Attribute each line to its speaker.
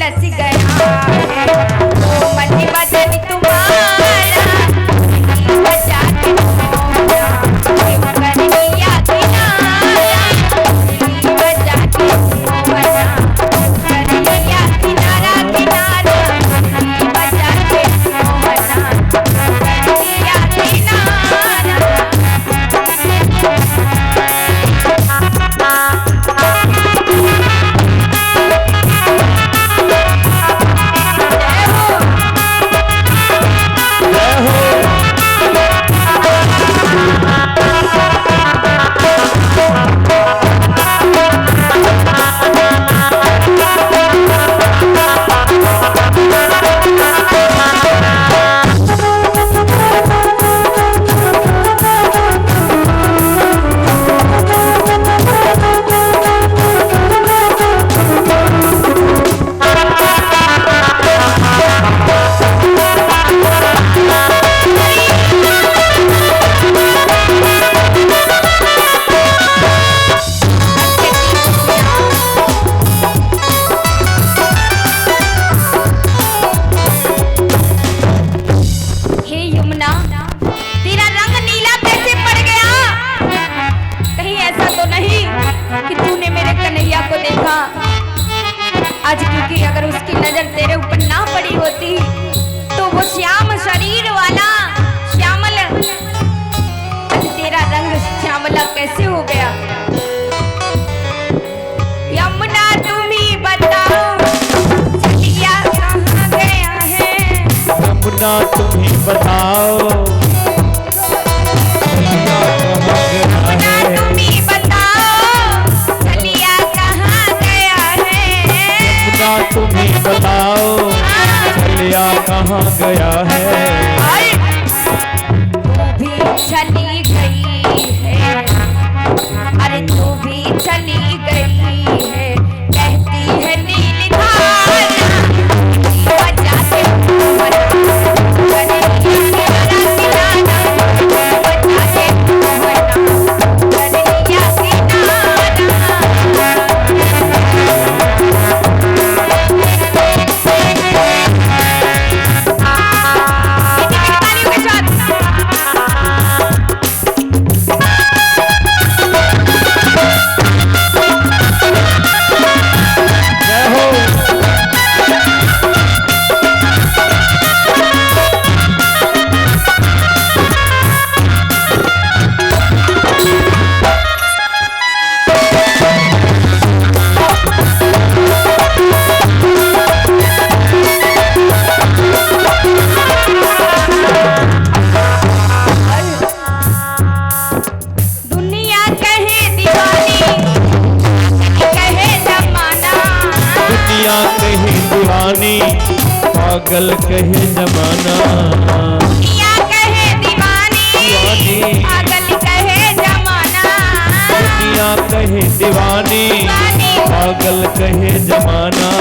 Speaker 1: उलझ गया है ओ मन बदन तुम्हारा बचा के मोहना क्यों कर लिया किनारा बचा के मोहना कर लिया किनारा किनारा बचा के मोहना कर लिया किनारा। आज क्योंकि अगर उसकी नजर तेरे ऊपर ना पड़ी होती तो वो श्याम शरीर वाला श्यामल आज तेरा रंग श्यामला कैसे हो गया। यमुना तुम ही बताओ चलिया कहाँ गया है।
Speaker 2: यमुना तुम ही बताओ
Speaker 1: यमुना तुम ही बताओ चलिया कहाँ गया है।
Speaker 2: तुम ही बताओ चलिया कहाँ गया है।
Speaker 1: तू भी चली गई है अरे तू भी चली गई है कहती है नील धारा बजा के मोहना कर लिया किनारा बजा के मोहना कर लिया किनारा।
Speaker 2: पागल कहे जमाना
Speaker 1: दुनिया कहे दीवानी पागल कहे जमाना
Speaker 2: दुनिया कहे दीवानी पागल कहे जमाना।